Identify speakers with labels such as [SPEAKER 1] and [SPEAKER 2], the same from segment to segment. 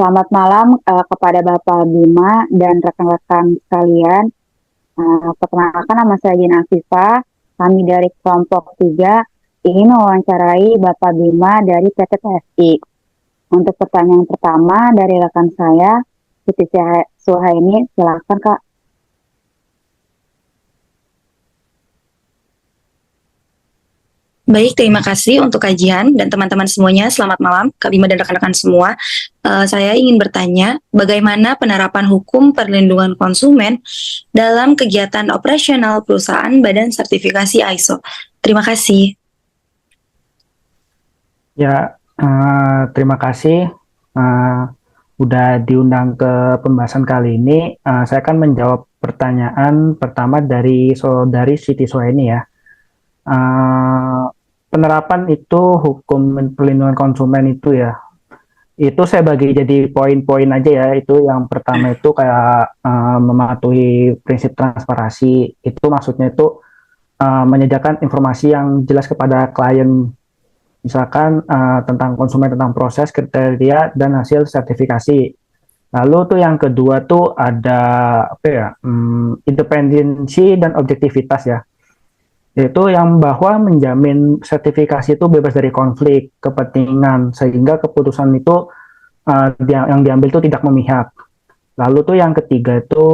[SPEAKER 1] Selamat malam kepada Bapak Bima dan rekan-rekan sekalian. Perkenalkan nama saya Dina Afifa. Kami dari kelompok 3 ingin mewawancarai Bapak Bima dari PT PSI. Untuk pertanyaan pertama dari rekan saya, Siti Suhaini, silakan Kak.
[SPEAKER 2] Baik, terima kasih untuk kajian dan teman-teman semuanya. Selamat malam, Kak Bima dan rekan-rekan semua. Saya ingin bertanya, bagaimana penerapan hukum perlindungan konsumen dalam kegiatan operasional perusahaan Badan Sertifikasi ISO? Terima kasih.
[SPEAKER 3] Ya, terima kasih udah diundang ke pembahasan kali ini. Saya akan menjawab pertanyaan pertama dari saudari Siti Suhaini ya. Penerapan itu hukum perlindungan konsumen itu ya, itu saya bagi jadi poin-poin aja ya. Itu yang pertama itu kayak mematuhi prinsip transparansi. Itu maksudnya itu menyediakan informasi yang jelas kepada klien, misalkan tentang konsumen, tentang proses, kriteria, dan hasil sertifikasi. Lalu tuh yang kedua tuh ada apa ya, independensi dan objektivitas ya. Yaitu yang bahwa menjamin sertifikasi itu bebas dari konflik kepentingan, sehingga keputusan itu yang diambil itu tidak memihak. Lalu tuh yang ketiga itu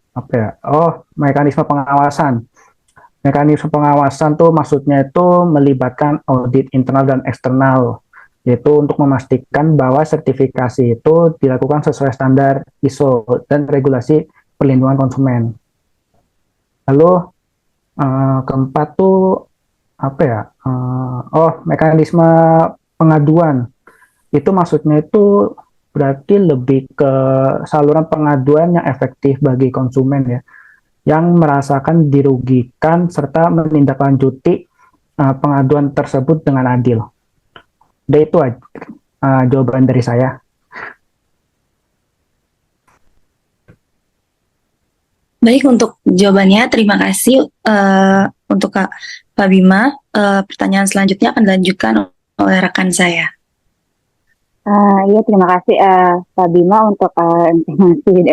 [SPEAKER 3] apa ya? Oh, mekanisme pengawasan. Mekanisme pengawasan tuh maksudnya itu melibatkan audit internal dan eksternal, yaitu untuk memastikan bahwa sertifikasi itu dilakukan sesuai standar ISO dan regulasi perlindungan konsumen. Lalu keempat tuh apa ya? Mekanisme pengaduan. Itu maksudnya itu berarti lebih ke saluran pengaduan yang efektif bagi konsumen ya, yang merasakan dirugikan serta menindaklanjuti pengaduan tersebut dengan adil. Dan itu jawaban dari saya.
[SPEAKER 2] Baik, untuk jawabannya, terima kasih untuk Pak Bima. Pertanyaan selanjutnya akan dilanjutkan oleh rekan saya.
[SPEAKER 1] Iya, terima kasih Pak Bima untuk informasi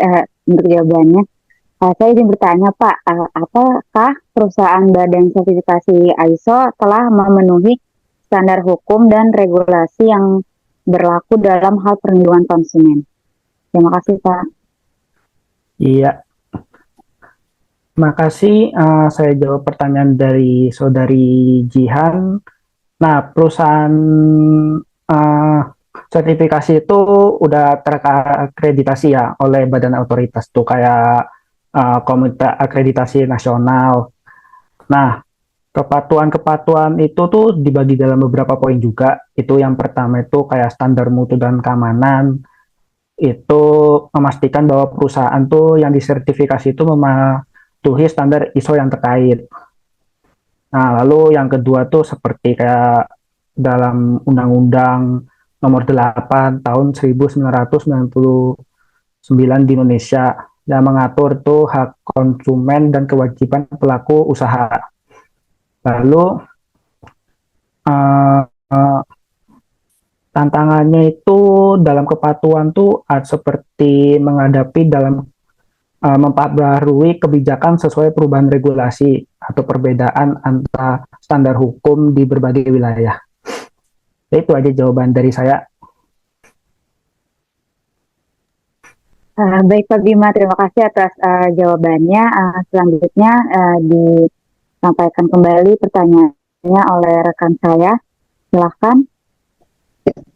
[SPEAKER 1] untuk jawabannya. Saya izin bertanya Pak, apakah perusahaan Badan Sertifikasi ISO telah memenuhi standar hukum dan regulasi yang berlaku dalam hal perlindungan konsumen? Terima kasih Pak.
[SPEAKER 3] Iya, terima kasih. Saya jawab pertanyaan dari saudari Jihan. Nah, perusahaan uh, sertifikasi itu udah terakreditasi ya oleh badan otoritas tuh kayak Komite Akreditasi Nasional. Nah, kepatuhan-kepatuhan itu tuh dibagi dalam beberapa poin juga. Itu yang pertama itu kayak standar mutu dan keamanan. Itu memastikan bahwa perusahaan tuh yang disertifikasi itu mematuhi standar ISO yang terkait. Nah, lalu yang kedua tuh seperti kayak dalam Undang-Undang Nomor 8 Tahun 1999 di Indonesia yang mengatur tuh hak konsumen dan kewajiban pelaku usaha. Lalu uh, uh, tantangannya itu dalam kepatuhan tuh seperti menghadapi dalam memperbarui kebijakan sesuai perubahan regulasi atau perbedaan antara standar hukum di berbagai wilayah. Itu aja jawaban dari saya.
[SPEAKER 1] Baik Pak Bima, terima kasih atas jawabannya. Selanjutnya disampaikan kembali pertanyaannya oleh rekan saya. Silahkan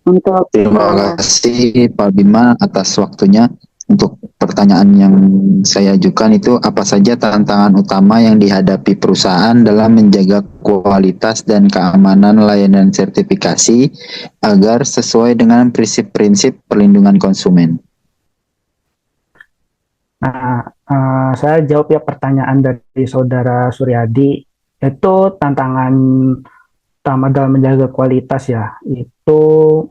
[SPEAKER 1] untuk
[SPEAKER 4] Terima kasih Pak Bima atas waktunya. Untuk pertanyaan yang saya ajukan itu, apa saja tantangan utama yang dihadapi perusahaan dalam menjaga kualitas dan keamanan layanan sertifikasi agar sesuai dengan prinsip-prinsip perlindungan konsumen?
[SPEAKER 3] Nah, saya jawab ya pertanyaan dari saudara Suryadi. Itu tantangan utama dalam menjaga kualitas ya. Itu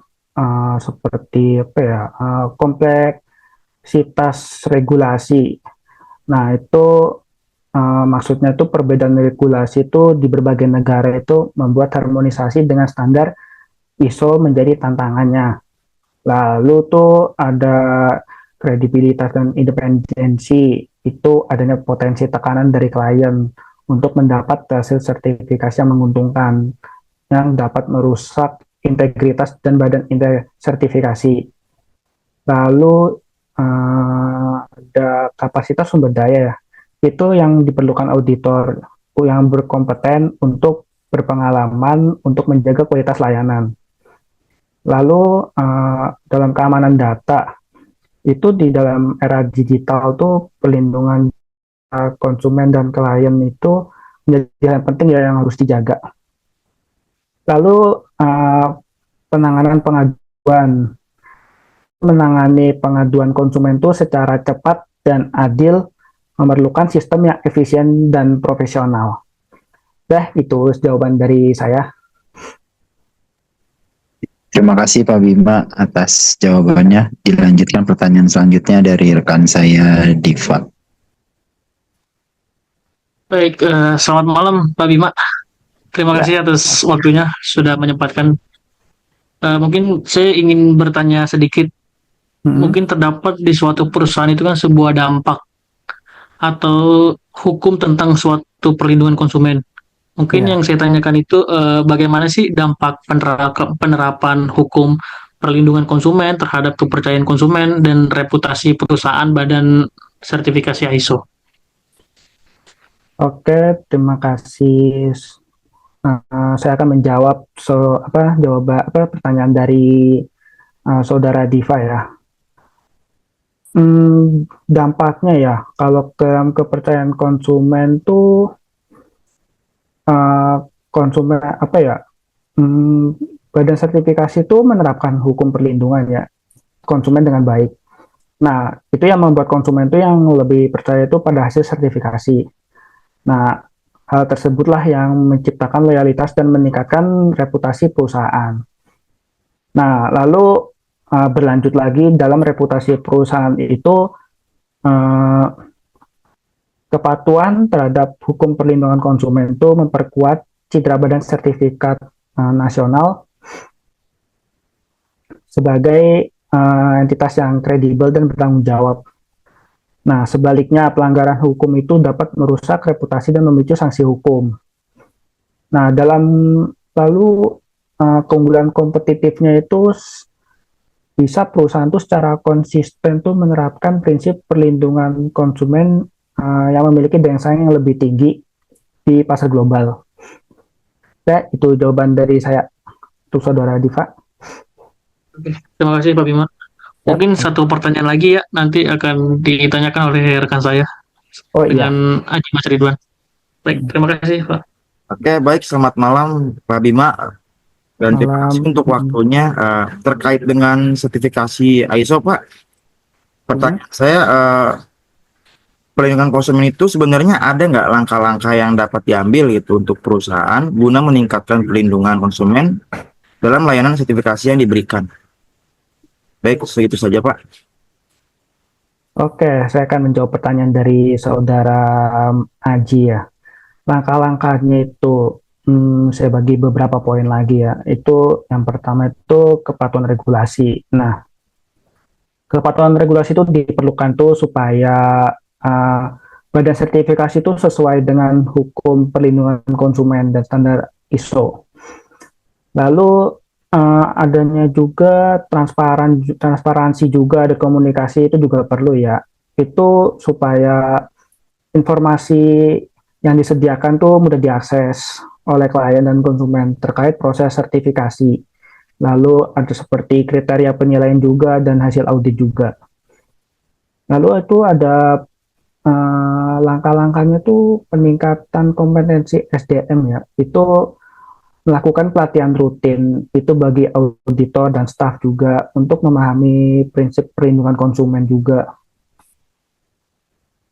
[SPEAKER 3] seperti apa ya, kompleksitas regulasi. Nah, itu maksudnya itu perbedaan regulasi itu di berbagai negara itu membuat harmonisasi dengan standar ISO menjadi tantangannya. Lalu tuh ada kredibilitas dan independensi, itu adanya potensi tekanan dari klien untuk mendapat hasil sertifikasi yang menguntungkan, yang dapat merusak integritas dan badan sertifikasi. Lalu ada kapasitas sumber daya ya, itu yang diperlukan auditor yang berkompeten untuk berpengalaman untuk menjaga kualitas layanan. Lalu dalam keamanan data, itu di dalam era digital tuh perlindungan konsumen dan klien itu menjadi hal penting ya yang harus dijaga. Lalu penanganan pengaduan, menangani pengaduan konsumen itu secara cepat dan adil memerlukan sistem yang efisien dan profesional. Itu jawaban dari saya.
[SPEAKER 4] Terima kasih Pak Bima atas jawabannya. Dilanjutkan pertanyaan selanjutnya dari rekan saya Diva.
[SPEAKER 5] Baik, selamat malam Pak Bima. Terima kasih atas waktunya sudah menyempatkan. Mungkin saya ingin bertanya sedikit. Mungkin terdapat di suatu perusahaan itu kan sebuah dampak atau hukum tentang suatu perlindungan konsumen. Mungkin yang saya tanyakan itu bagaimana sih dampak penerapan hukum perlindungan konsumen terhadap kepercayaan konsumen dan reputasi perusahaan badan sertifikasi ISO.
[SPEAKER 3] Oke, terima kasih. Saya akan menjawab pertanyaan dari saudara Diva ya. Dampaknya ya, kalau kepercayaan konsumen tuh konsumen badan sertifikasi itu menerapkan hukum perlindungan ya konsumen dengan baik. Nah, itu yang membuat konsumen itu yang lebih percaya itu pada hasil sertifikasi. Nah, hal tersebutlah yang menciptakan loyalitas dan meningkatkan reputasi perusahaan. Nah, lalu berlanjut lagi dalam reputasi perusahaan itu kepatuhan terhadap hukum perlindungan konsumen itu memperkuat citra badan sertifikat nasional sebagai entitas yang kredibel dan bertanggung jawab. Nah, sebaliknya pelanggaran hukum itu dapat merusak reputasi dan memicu sanksi hukum. Nah, lalu keunggulan kompetitifnya itu bisa perusahaan itu secara konsisten tuh menerapkan prinsip perlindungan konsumen yang memiliki daya saing yang lebih tinggi di pasar global. Itu jawaban dari saya untuk saudara Diva.
[SPEAKER 5] Oke, terima kasih Pak Bima. Mungkin satu pertanyaan lagi ya, nanti akan ditanyakan oleh rekan saya dengan Haji Mas Ridwan. Baik, terima kasih Pak.
[SPEAKER 6] Oke, baik. Selamat malam Pak Bima. Dan terima kasih untuk waktunya terkait dengan sertifikasi ISO Pak. Pertanyaan saya, perlindungan konsumen itu sebenarnya ada nggak langkah-langkah yang dapat diambil gitu untuk perusahaan guna meningkatkan perlindungan konsumen dalam layanan sertifikasi yang diberikan? Baik, segitu saja Pak.
[SPEAKER 3] Oke, saya akan menjawab pertanyaan dari saudara Aji ya. Langkah-langkahnya itu saya bagi beberapa poin lagi ya. Itu yang pertama itu kepatuhan regulasi. Nah, kepatuhan regulasi itu diperlukan tuh supaya badan sertifikasi itu sesuai dengan hukum perlindungan konsumen dan standar ISO. Lalu adanya juga transparansi juga, ada komunikasi itu juga perlu ya. Itu supaya informasi yang disediakan tuh mudah diakses oleh klien dan konsumen terkait proses sertifikasi. Lalu ada seperti kriteria penilaian juga dan hasil audit juga. Lalu itu ada langkah-langkahnya tuh peningkatan kompetensi SDM ya. Itu melakukan pelatihan rutin itu bagi auditor dan staf juga untuk memahami prinsip perlindungan konsumen juga.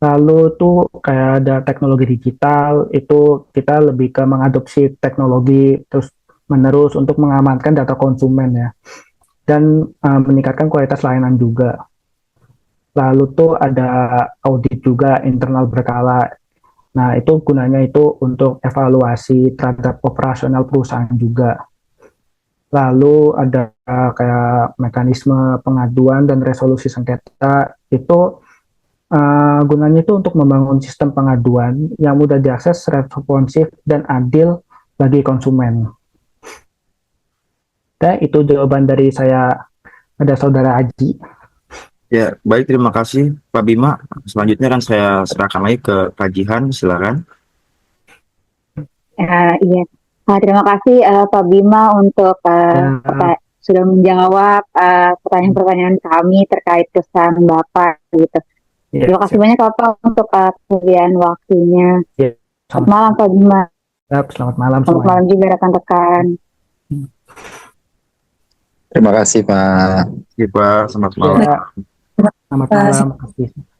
[SPEAKER 3] Lalu tuh kayak ada teknologi digital, itu kita lebih ke mengadopsi teknologi terus menerus untuk mengamankan data konsumen ya, dan meningkatkan kualitas layanan juga. Lalu tuh ada audit juga internal berkala. Nah, itu gunanya itu untuk evaluasi terhadap operasional perusahaan juga. lalu ada kayak mekanisme pengaduan dan resolusi sengketa itu gunanya itu untuk membangun sistem pengaduan yang mudah diakses, responsif, dan adil bagi konsumen. Oke, itu jawaban dari saya. Ada Saudara Aji.
[SPEAKER 6] Ya, baik, terima kasih Pak Bima. Selanjutnya kan saya serahkan lagi ke Kak Jihan, silakan.
[SPEAKER 1] Iya. Terima kasih Pak Bima untuk sudah menjawab pertanyaan-pertanyaan kami terkait kesan Bapak gitu.
[SPEAKER 3] Ya,
[SPEAKER 1] Terima kasih banyak Bapak untuk kesediaan waktunya.
[SPEAKER 3] Ya,
[SPEAKER 1] Selamat malam Pak Bima.
[SPEAKER 3] selamat malam
[SPEAKER 1] Selamat
[SPEAKER 3] semuanya.
[SPEAKER 1] malam juga rekan-rekan.
[SPEAKER 4] Terima kasih Pak.
[SPEAKER 6] Terima kasih Pak, selamat malam.
[SPEAKER 3] Ya, selamat malam. Terima kasih.